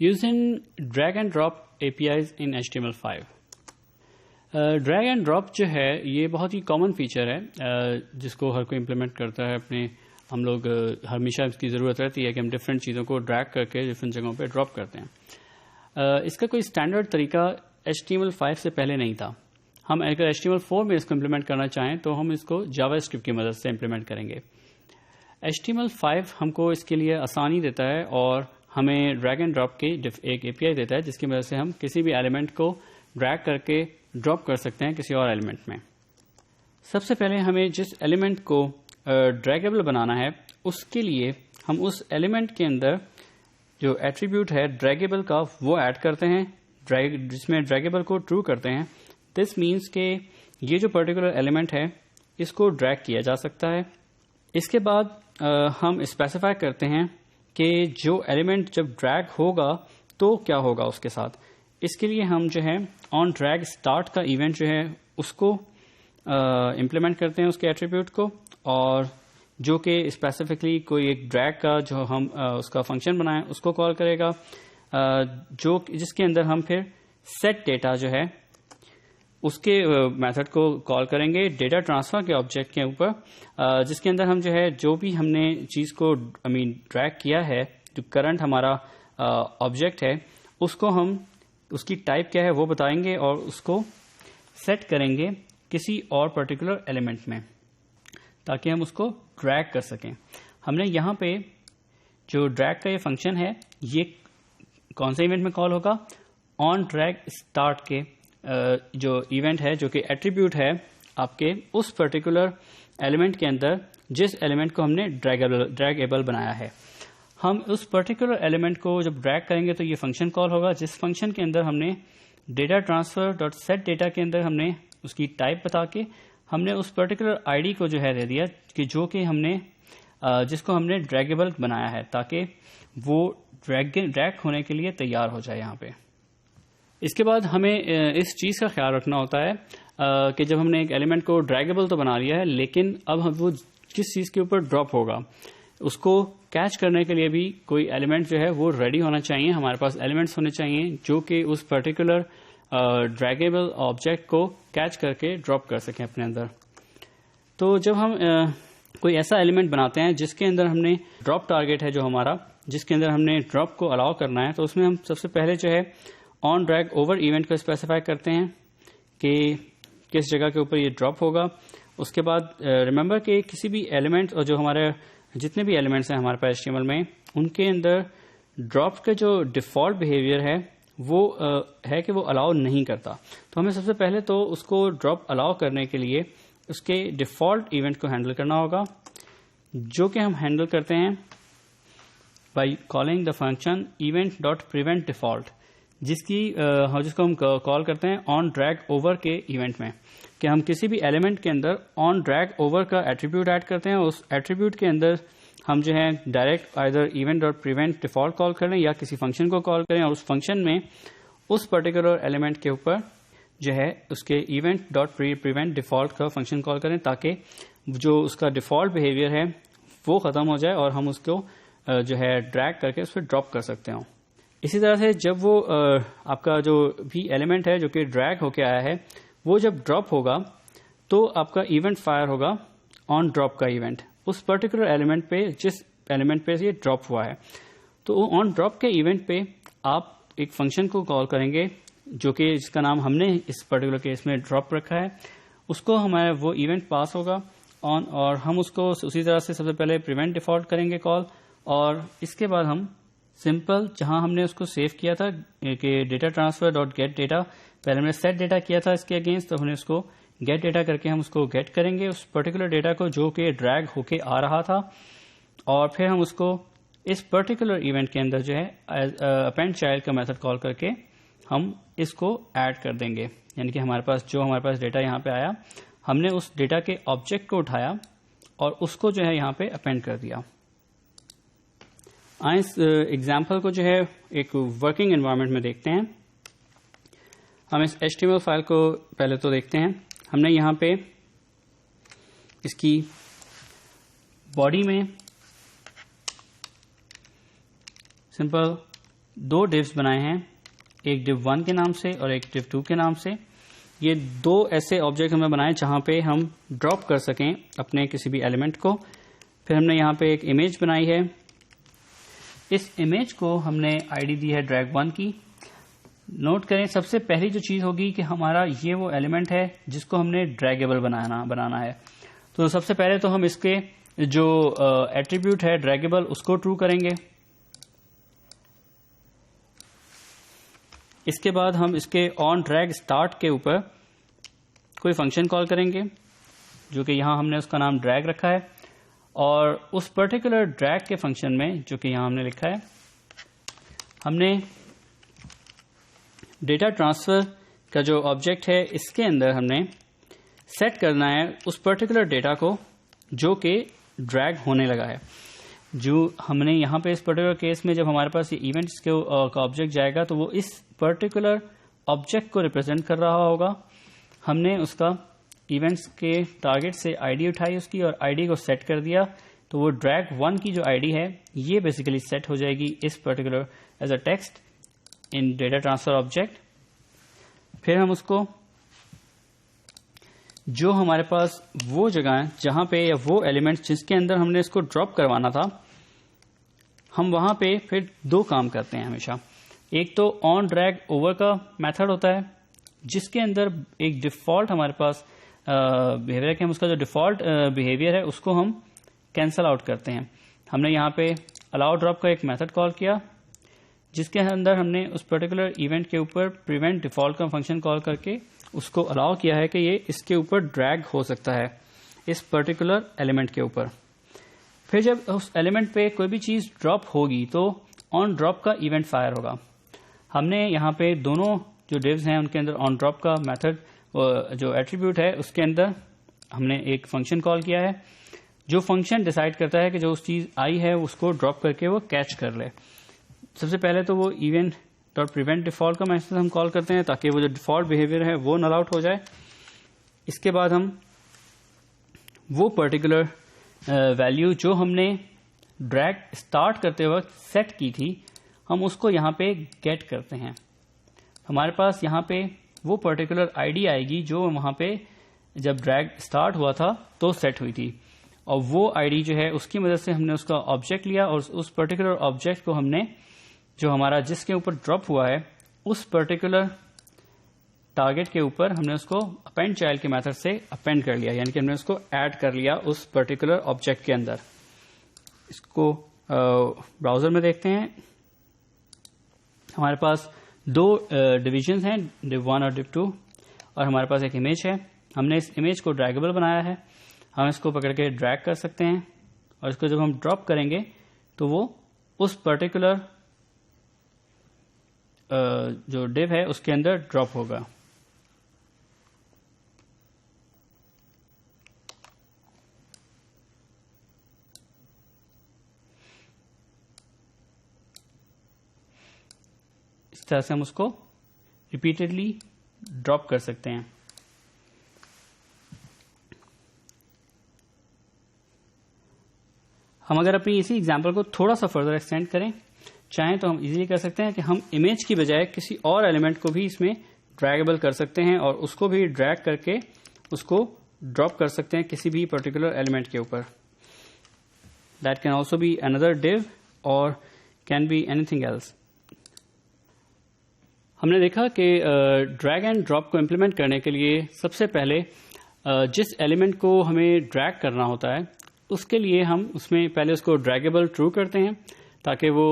Using drag and drop APIs in HTML5. Drag and drop जो है ये बहुत ही कॉमन फीचर है जिसको हर कोई इम्प्लीमेंट करता है अपने। हम लोग हमेशा इसकी ज़रूरत रहती है कि हम डिफरेंट चीज़ों को ड्रैग करके डिफरेंट जगहों पे ड्रॉप करते हैं। इसका कोई स्टैंडर्ड तरीका HTML5 से पहले नहीं था। हम अगर HTML4 में इसको इम्प्लीमेंट करना चाहें तो हम इसको जावास्क्रिप्ट की मदद से इम्प्लीमेंट करेंगे। HTML5 हमको इसके लिए आसानी देता है और हमें ड्रैग एंड ड्रॉप की एक API देता है जिसकी मदद से हम किसी भी एलिमेंट को ड्रैग करके ड्रॉप कर सकते हैं किसी और एलिमेंट में। सबसे पहले हमें जिस एलिमेंट को ड्रैगेबल बनाना है उसके लिए हम उस एलिमेंट के अंदर जो एट्रीब्यूट है ड्रैगेबल का वो ऐड करते हैं, जिसमें ड्रैगेबल को ट्रू करते हैं। दिस मीन्स के ये जो पर्टिकुलर एलिमेंट है इसको ड्रैग किया जा सकता है। इसके बाद हम स्पेसिफाई करते हैं कि जो एलिमेंट जब ड्रैग होगा तो क्या होगा उसके साथ। इसके लिए हम जो है ऑन ड्रैग स्टार्ट का इवेंट जो है उसको इम्प्लीमेंट करते हैं उसके एट्रीब्यूट को, और जो कि स्पेसिफिकली कोई एक ड्रैग का जो हम उसका फंक्शन बनाएं उसको कॉल करेगा, जो जिसके अंदर हम फिर सेट डेटा जो है उसके मेथड को कॉल करेंगे डेटा ट्रांसफर के ऑब्जेक्ट के ऊपर, जिसके अंदर हम जो है जो भी हमने चीज़ को ड्रैग किया है, जो करंट हमारा ऑब्जेक्ट है उसको हम उसकी टाइप क्या है वो बताएंगे और उसको सेट करेंगे किसी और पर्टिकुलर एलिमेंट में ताकि हम उसको ड्रैग कर सकें। हमने यहाँ पे जो ड्रैग का ये फंक्शन है ये कौन से इवेंट में कॉल होगा, ऑन ड्रैग स्टार्ट के जो इवेंट है जो कि एट्रीब्यूट है आपके उस पर्टिकुलर एलिमेंट के अंदर जिस एलिमेंट को हमने ड्रैगेबल बनाया है। हम उस पर्टिकुलर एलिमेंट को जब ड्रैग करेंगे तो ये फंक्शन कॉल होगा, जिस फंक्शन के अंदर हमने data transfer dot set data के अंदर हमने उसकी टाइप बता के हमने उस पर्टिकुलर आईडी को जो है दे दिया कि जो कि हमने जिसको हमने ड्रैगेबल बनाया है ताकि वो ड्रैग होने के लिए तैयार हो जाए यहाँ पे। इसके बाद हमें इस चीज़ का ख्याल रखना होता है कि जब हमने एक एलिमेंट को ड्रैगेबल तो बना लिया है लेकिन अब वो किस चीज़ के ऊपर ड्रॉप होगा उसको कैच करने के लिए भी कोई एलिमेंट जो है वो रेडी होना चाहिए। हमारे पास एलिमेंट्स होने चाहिए जो कि उस पर्टिकुलर ड्रैगेबल ऑब्जेक्ट को कैच करके ड्रॉप कर सकें अपने अंदर। तो जब हम कोई ऐसा एलिमेंट बनाते हैं जिसके अंदर हमने ड्रॉप टारगेट है जो हमारा, जिसके अंदर हमने ड्रॉप को अलाउ करना है, तो उसमें हम सबसे पहले जो है ऑन ड्रैग ओवर इवेंट को स्पेसिफाई करते हैं कि किस जगह के ऊपर ये ड्रॉप होगा। उसके बाद रिमेंबर कि किसी भी एलिमेंट और जो हमारे जितने भी एलिमेंट्स हैं हमारे पास HTML में उनके अंदर ड्रॉप का जो डिफ़ॉल्ट बिहेवियर है वो है कि वो अलाउ नहीं करता। तो हमें सबसे पहले तो उसको ड्रॉप अलाउ करने के लिए उसके डिफ़ॉल्ट इवेंट को हैंडल करना होगा, जो कि हम हैंडल करते हैं by calling the function event dot prevent default, जिसको हम कॉल करते हैं ऑन ड्रैग ओवर के इवेंट में, कि हम किसी भी एलिमेंट के अंदर ऑन ड्रैग ओवर का एट्रीब्यूट ऐड करते हैं। उस एट्रीब्यूट के अंदर हम जो है direct either event dot prevent default call करें या किसी फंक्शन को कॉल करें और उस फंक्शन में उस पर्टिकुलर एलिमेंट के ऊपर जो है उसके इवेंट डॉट प्रिवेंट डिफ़ॉल्ट का फंक्शन कॉल करें ताकि जो उसका डिफ़ॉल्ट बिहेवियर है वो ख़त्म हो जाए और हम उसको जो है ड्रैग करके उस पर ड्रॉप कर सकते हो। इसी तरह से जब वो आपका जो भी एलिमेंट है जो कि ड्रैग होके आया है वो जब ड्रॉप होगा तो आपका इवेंट फायर होगा ऑन ड्रॉप का इवेंट उस पर्टिकुलर एलिमेंट पे जिस एलिमेंट पे ये ड्रॉप हुआ है। तो ऑन ड्रॉप के इवेंट पे आप एक फंक्शन को कॉल करेंगे जो कि जिसका नाम हमने इस पर्टिकुलर केस में ड्रॉप रखा है, उसको हमारा वो इवेंट पास होगा ऑन, और हम उसको उसी तरह से सबसे पहले प्रिवेंट डिफ़ॉल्ट करेंगे कॉल, और इसके बाद हम सिंपल जहां हमने उसको सेव किया था कि data transfer dot gate data, पहले हमने सेट डेटा किया था इसके अगेंस्ट, तो हमने उसको गेट डेटा करके हम उसको गेट करेंगे उस पर्टिकुलर डेटा को जो कि ड्रैग होके आ रहा था, और फिर हम उसको इस पर्टिकुलर इवेंट के अंदर जो है अपेंड चाइल्ड का मेथड कॉल करके हम इसको ऐड कर देंगे। यानी कि हमारे पास डेटा यहाँ पे आया, हमने उस डेटा के ऑब्जेक्ट को उठाया और उसको जो है यहाँ पे अपेंड कर दिया। आइए इस एग्जाम्पल को जो है एक वर्किंग एनवायरनमेंट में देखते हैं। हम इस HTML फाइल को पहले तो देखते हैं। हमने यहाँ पे इसकी बॉडी में सिंपल दो डिव्स बनाए हैं, एक div 1 के नाम से और एक div 2 के नाम से। ये दो ऐसे ऑब्जेक्ट हमने बनाए जहां पे हम ड्रॉप कर सकें अपने किसी भी एलिमेंट को। फिर हमने यहाँ पे एक इमेज बनाई है। इस इमेज को हमने आईडी दी है drag1 की। नोट करें, सबसे पहली जो चीज़ होगी कि हमारा ये वो एलिमेंट है जिसको हमने ड्रैगेबल बनाना है। तो सबसे पहले तो हम इसके जो एट्रीब्यूट है ड्रैगेबल उसको ट्रू करेंगे। इसके बाद हम इसके ऑन ड्रैग स्टार्ट के ऊपर कोई फंक्शन कॉल करेंगे, जो कि यहाँ हमने उसका नाम ड्रैग रखा है। और उस पर्टिकुलर ड्रैग के फंक्शन में, जो कि यहाँ हमने लिखा है, हमने डेटा ट्रांसफर का जो ऑब्जेक्ट है इसके अंदर हमने सेट करना है उस पर्टिकुलर डेटा को जो कि ड्रैग होने लगा है। जो हमने यहाँ पे इस पर्टिकुलर केस में जब हमारे पास ये इवेंट्स का ऑब्जेक्ट जाएगा तो वो इस पर्टिकुलर ऑब्जेक्ट को रिप्रेजेंट कर रहा होगा। हमने उसका इवेंट्स के टारगेट से आईडी उठाई उसकी और आईडी को सेट कर दिया, तो वो drag1 की जो आईडी है ये बेसिकली सेट हो जाएगी इस particular as a text in data transfer object. फिर हम उसको जो हमारे पास वो जगह है जहां पे या वो एलिमेंट जिसके अंदर हमने इसको ड्रॉप करवाना था, हम वहां पे फिर दो काम करते हैं हमेशा। एक तो ऑन ड्रैग ओवर का मेथड होता है जिसके अंदर एक डिफॉल्ट हमारे पास बिहेवियर है कि हम उसका जो डिफॉल्ट बिहेवियर है उसको हम कैंसल आउट करते हैं। हमने यहाँ पे अलाउ ड्रॉप का एक मेथड कॉल किया जिसके अंदर हमने उस पर्टिकुलर इवेंट के ऊपर प्रिवेंट डिफॉल्ट का फंक्शन कॉल करके उसको अलाउ किया है कि ये इसके ऊपर ड्रैग हो सकता है इस पर्टिकुलर एलिमेंट के ऊपर। फिर जब उस एलिमेंट पे कोई भी चीज़ ड्रॉप होगी तो ऑन ड्रॉप का इवेंट फायर होगा। हमने यहाँ पे दोनों जो डिव्स हैं उनके अंदर ऑन ड्रॉप का मेथड जो एट्रीब्यूट है उसके अंदर हमने एक फंक्शन कॉल किया है जो फंक्शन डिसाइड करता है कि जो उस चीज़ आई है उसको ड्रॉप करके वो कैच कर ले। सबसे पहले तो वो इवेंट डॉट प्रिवेंट डिफॉल्ट का मैसेज हम कॉल करते हैं ताकि वो जो डिफॉल्ट बिहेवियर है वो नल आउट हो जाए। इसके बाद हम वो पर्टिकुलर वैल्यू जो हमने ड्रैग स्टार्ट करते वक्त सेट की थी हम उसको यहाँ पे गेट करते हैं। हमारे पास यहाँ पे वो पर्टिकुलर आईडी आएगी जो वहाँ पे जब ड्रैग स्टार्ट हुआ था तो सेट हुई थी, और वो आईडी जो है उसकी मदद से हमने उसका ऑब्जेक्ट लिया और उस पर्टिकुलर ऑब्जेक्ट को हमने जो हमारा जिसके ऊपर ड्रॉप हुआ है उस पर्टिकुलर टारगेट के ऊपर हमने उसको अपेंड चाइल्ड के मेथड से अपेंड कर लिया, यानी कि हमने उसको ऐड कर लिया उस पर्टिकुलर ऑब्जेक्ट के अंदर। इसको ब्राउजर में देखते हैं। हमारे पास दो डिविजन्स हैं, div 1 और div 2, और हमारे पास एक इमेज है। हमने इस इमेज को ड्रैगेबल बनाया है। हम इसको पकड़ के ड्रैग कर सकते हैं और इसको जब हम ड्रॉप करेंगे तो वो उस पर्टिकुलर जो डिव है उसके अंदर ड्रॉप होगा। इस तरह से हम उसको रिपीटेडली ड्रॉप कर सकते हैं। हम अगर अपनी इसी एग्जांपल को थोड़ा सा फर्दर एक्सटेंड करें चाहें तो हम इजीली कर सकते हैं कि हम इमेज की बजाय किसी और एलिमेंट को भी इसमें ड्रैगेबल कर सकते हैं और उसको भी ड्रैग करके उसको ड्रॉप कर सकते हैं किसी भी पर्टिकुलर एलिमेंट के ऊपर। That can also be another div और कैन बी एनीथिंग एल्स। हमने देखा कि ड्रैग एंड ड्रॉप को इम्प्लीमेंट करने के लिए सबसे पहले जिस एलिमेंट को हमें ड्रैग करना होता है उसके लिए हम उसमें पहले उसको ड्रैगेबल ट्रू करते हैं ताकि वो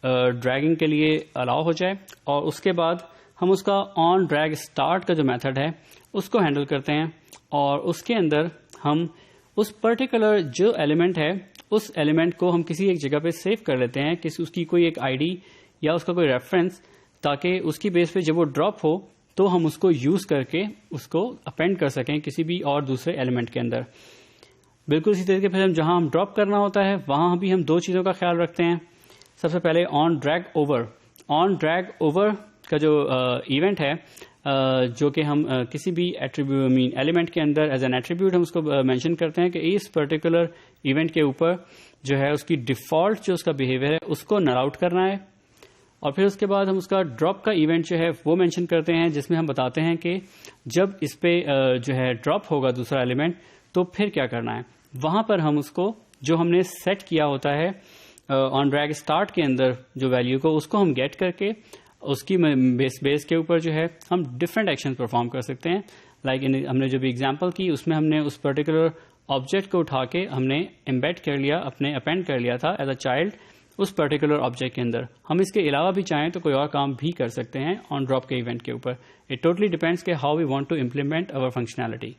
ड्रैगिंग के लिए अलाउ हो जाए, और उसके बाद हम उसका ऑन ड्रैग स्टार्ट का जो मेथड है उसको हैंडल करते हैं और उसके अंदर हम उस पर्टिकुलर जो एलिमेंट है उस एलिमेंट को हम किसी एक जगह पे सेव कर लेते हैं, किसी उसकी कोई एक आईडी या उसका कोई रेफरेंस, ताकि उसकी बेस पे जब वो ड्रॉप हो तो हम उसको यूज करके उसको अपेंड कर सकें किसी भी और दूसरे एलिमेंट के अंदर। बिल्कुल इसी तरीके से जहां हम ड्रॉप करना होता है वहां भी हम दो चीज़ों का ख्याल रखते हैं। सबसे पहले on drag over. On drag over का जो इवेंट है जो कि हम किसी भी एट्रीब्यूट एलिमेंट के अंदर एज एन एट्रीब्यूट हम उसको मेंशन करते हैं कि इस पर्टिकुलर इवेंट के ऊपर जो है उसकी डिफॉल्ट जो उसका बिहेवियर है उसको नल आउट करना है, और फिर उसके बाद हम उसका ड्रॉप का इवेंट जो है वो मेंशन करते हैं, जिसमें हम बताते हैं कि जब इस पे जो है ड्रॉप होगा दूसरा एलिमेंट तो फिर क्या करना है। वहां पर हम उसको जो हमने सेट किया होता है ऑन ड्रैग स्टार्ट के अंदर जो वैल्यू को, उसको हम गेट करके उसकी बेस के ऊपर जो है हम डिफरेंट एक्शन परफॉर्म कर सकते हैं। लाइक हमने जो भी एग्जांपल की उसमें हमने उस पर्टिकुलर ऑब्जेक्ट को उठा के हमने एम्बेड कर लिया, अपने अपेंड कर लिया था एज अ चाइल्ड उस पर्टिकुलर ऑब्जेक्ट के अंदर। हम इसके अलावा भी चाहें तो कोई और काम भी कर सकते हैं ऑन ड्रॉप के इवेंट के ऊपर। इट टोटली डिपेंड्स के how we want to implement our functionality.